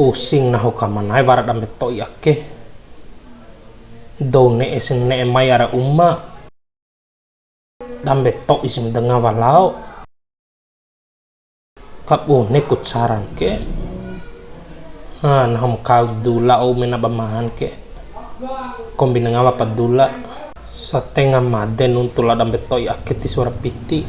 Pusing na ho kamanay barat damit to yake done esen ne mayara umma dambet to isim denga walau kapu ne kutsaran ke han ham kau dula o menabamahan ke kombina ngawa padula sa tenga maden untula dambet to yake ti suara piti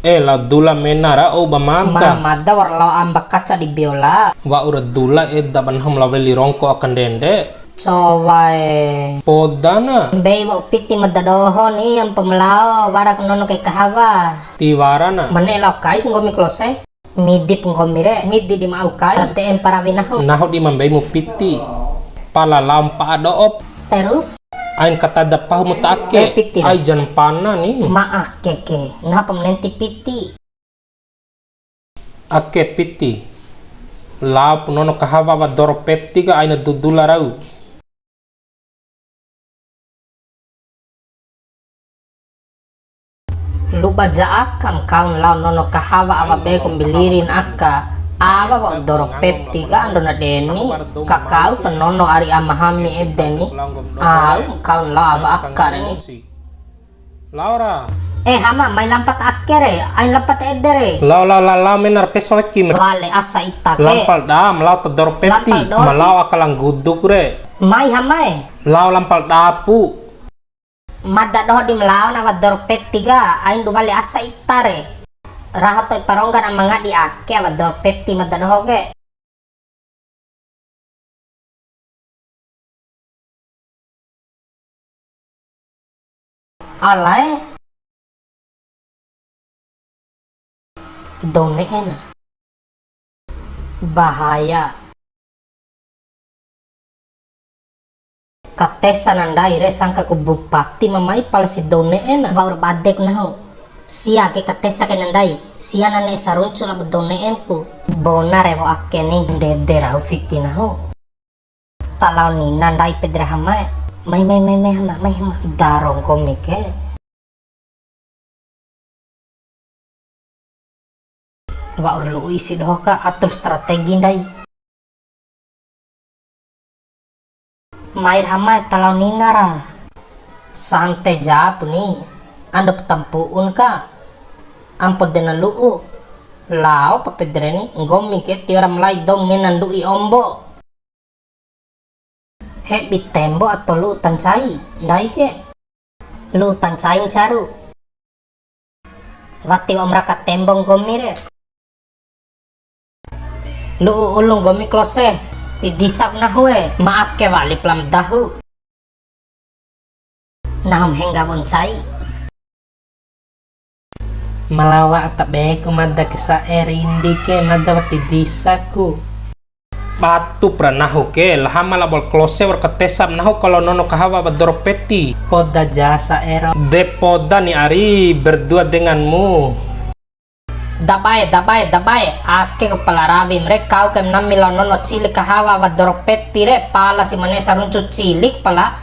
la dula menara o bamangka mamada warlau ambak kaca di biola wa ura dula daban ham laweli rongko akan dende cowae podana bei wa piti madadoho ni yang pemelao warak nono kay kahawa tiwarana manelaw kay sunggomi klose midip ngomire midi di mau kay ATM para winaho naho di mambay mo piti pala lampa adoop terus ain kata dapah mo take piti ay jan pana ni maak keke napa menenti piti ake piti lao punono kahawa wa doropeti ka aina dudula rau lu baja akam kaun lao nono kahawa awa be kumbilirin akka awa wa doropeti ka ando na deni kakau penono ari amahami edeni au kaun lao awa akka reni Laura hama may lampat akkere ay lampat edere lao menar pesoki wale asa itake lampal dam lao to doropeti malau akalang guduk re may hamay lao lampal dapu madadoh di melaw na doropeti ka ay wale asa itare rahat to'y paronggan ang mga di ake doropeti madadoh ke alay donein bahaya katesan andai re sangka ku bupati mamai pal si donein waur badek naho sia ke katesa ke nandai sia nane saruncu la donein ku bona revo ake ni dede rahu fiti naho talau ni nandai pedra hamai mai hama darong komike wa urlu isi doka atur strategi ndai mair hamai talau ninara sante jap ni anda petampuun ka ampod dena luu lao papedreni ngomi ke tiara mulai dom ngenandu i ombo hebi tembo atau lu tancai ndai ke lu tancai caru waktu omraka tembong gomire lu ulung gomi klose tidisak nahwe maak ke wali pelam dahu nahum hengga bonsai malawa atabe kumada kisa erindi ke mada wati disaku batu pranahu ke lahama labol klose war ketesap nahu kalau nono kahawa doropeti poda jasa ero de poda ni ari berdua denganmu dabai ake kepala rabi mereka kau kem namila nono cilik kahawa doropeti re pala si mane saruncu cilik pala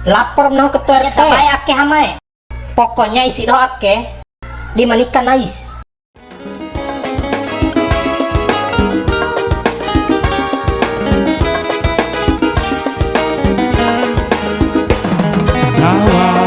lapor nahu ketua RT dabai ake hamai pokoknya isi do ake di manika nais Nawa